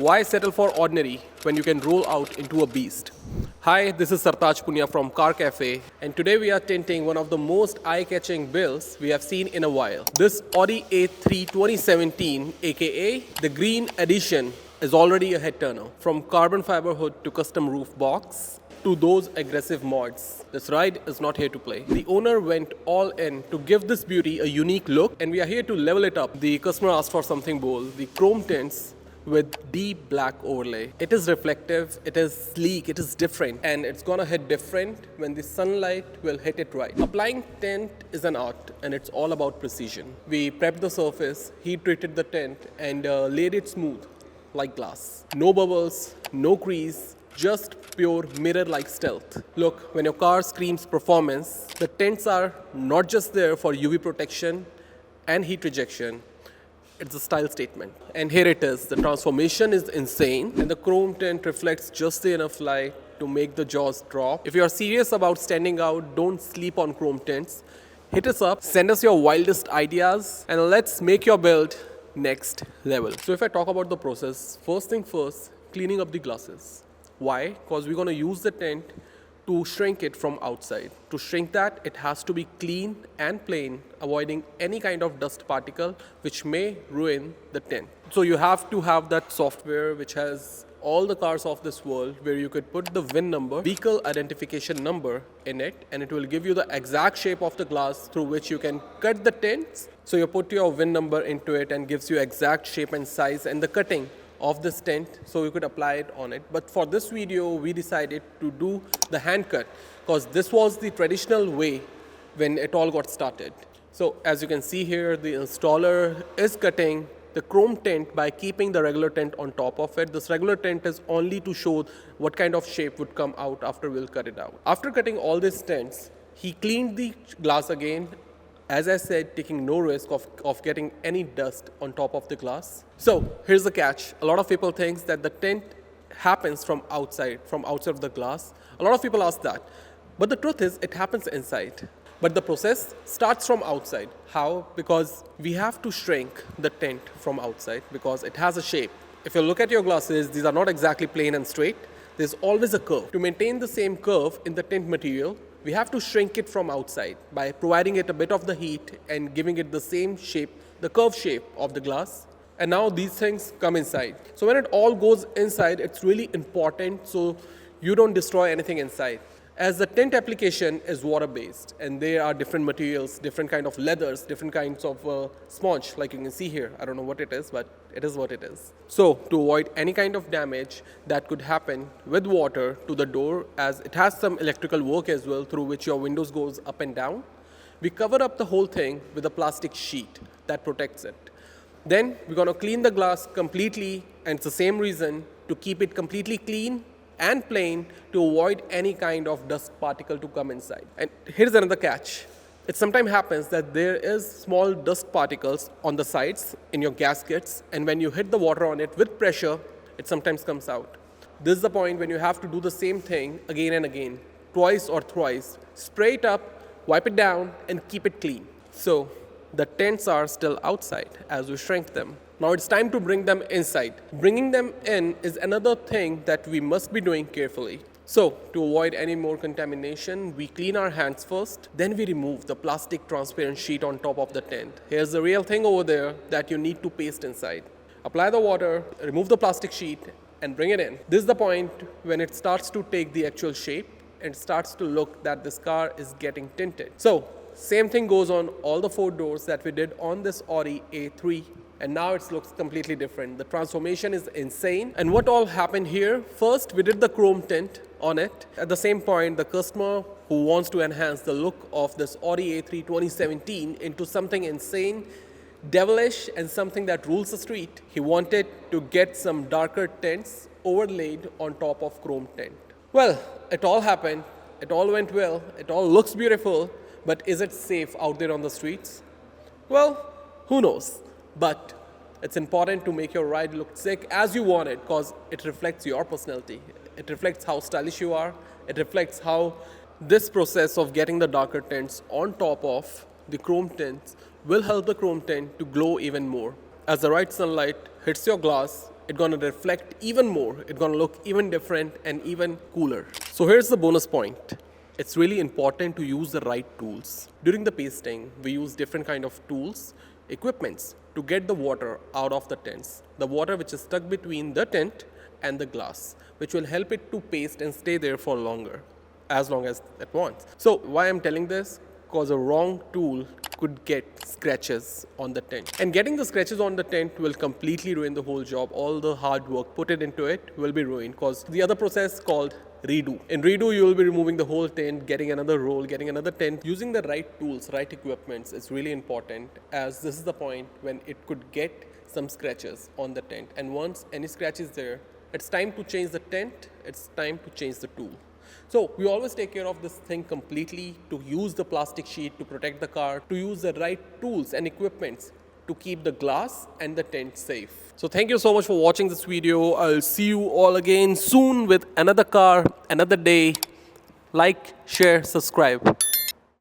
Why settle for ordinary when you can roll out into a beast? Hi, this is Sartaj Punya from Car Cafe, and today we are tinting one of the most eye-catching builds we have seen in a while. This Audi A3 2017, aka the Green Edition, is already a head turner. From carbon fiber hood to custom roof box, to those aggressive mods. This ride is not here to play. The owner went all in to give this beauty a unique look, and we are here to level it up. The customer asked for something bold, the chrome tints with deep black overlay. It is reflective, it is sleek, it is different, and it's gonna hit different when the sunlight will hit it right. Applying tint is an art, and it's all about precision. We prepped the surface, heat treated the tint, and laid it smooth like glass. No bubbles, no crease, just pure mirror-like stealth. Look, when your car screams performance, the tints are not just there for UV protection and heat rejection. It's a style statement. And here it is. The transformation is insane, and the chrome tint reflects just enough light to make the jaws drop. If you are serious about standing out, don't sleep on chrome tints. Hit us up, send us your wildest ideas, and let's make your build next level. So if I talk about the process, first thing first, cleaning up the glasses. Why? Because we're going to use the tint to shrink it from outside. To shrink that, it has to be clean and plain, avoiding any kind of dust particle which may ruin the tint. So you have to have that software which has all the cars of this world where you could put the VIN number, vehicle identification number in it, and it will give you the exact shape of the glass through which you can cut the tints. So you put your VIN number into it and gives you exact shape and size and the cutting of this tint, so you could apply it on it. But for this video, we decided to do the hand cut because this was the traditional way when it all got started. So as you can see here, the installer is cutting the chrome tint by keeping the regular tint on top of it. This regular tint is only to show what kind of shape would come out after we'll cut it out. After cutting all these tints, he cleaned the glass again, as I said, taking no risk of getting any dust on top of the glass. So here's the catch. A lot of people think that the tint happens from outside of the glass. A lot of people ask that. But the truth is, it happens inside. But the process starts from outside. How? Because we have to shrink the tint from outside because it has a shape. If you look at your glasses, these are not exactly plain and straight. There's always a curve. To maintain the same curve in the tint material, we have to shrink it from outside by providing it a bit of the heat and giving it the same shape, the curved shape of the glass. And now these things come inside. So when it all goes inside, it's really important so you don't destroy anything inside. As the tint application is water-based, and there are different materials, different kind of leathers, different kinds of sponge, like you can see here. I don't know what it is, but it is what it is. So to avoid any kind of damage that could happen with water to the door, as it has some electrical work as well through which your windows goes up and down, we cover up the whole thing with a plastic sheet that protects it. Then we're going to clean the glass completely, and it's the same reason to keep it completely clean and plain to avoid any kind of dust particle to come inside. And here's another catch. It sometimes happens that there is small dust particles on the sides in your gaskets, and when you hit the water on it with pressure, it sometimes comes out. This is the point when you have to do the same thing again and again, twice or thrice. Spray it up, wipe it down, and keep it clean. So the tints are still outside as we shrink them. Now it's time to bring them inside. Bringing them in is another thing that we must be doing carefully. So to avoid any more contamination, we clean our hands first, then we remove the plastic transparent sheet on top of the tint. Here's the real thing over there that you need to paste inside. Apply the water, remove the plastic sheet, and bring it in. This is the point when it starts to take the actual shape and starts to look that this car is getting tinted. So same thing goes on all the 4 doors that we did on this Audi A3. And now it looks completely different. The transformation is insane. And what all happened here? First, we did the chrome tint on it. At the same point, the customer who wants to enhance the look of this Audi A3 2017 into something insane, devilish, and something that rules the street, he wanted to get some darker tints overlaid on top of chrome tint. Well, it all happened. It all went well. It all looks beautiful. But is it safe out there on the streets? Well, who knows? But it's important to make your ride look sick as you want it because it reflects your personality. It reflects how stylish you are. It reflects how this process of getting the darker tints on top of the chrome tints will help the chrome tint to glow even more. as the right sunlight hits your glass, it's gonna reflect even more. It's gonna look even different and even cooler. So here's the bonus point. It's really important to use the right tools. During the pasting, we use different kind of tools, equipments to get the water out of the tints. The water which is stuck between the tint and the glass, which will help it to paste and stay there for longer, as long as it wants. So why I'm telling this? Because a wrong tool could get scratches on the tint. And getting the scratches on the tint will completely ruin the whole job. All the hard work put it into it will be ruined, because the other process called redo. In redo, you will be removing the whole tint, getting another roll, getting another tint. Using the right tools, right equipments is really important, as this is the point when it could get some scratches on the tint. And once any scratch is there, it's time to change the tint, it's time to change the tool. So we always take care of this thing completely, to use the plastic sheet to protect the car, to use the right tools and equipments to keep the glass and the tint safe. So thank you so much for watching this video. I'll see you all again soon with another car, another day. Like, share, subscribe.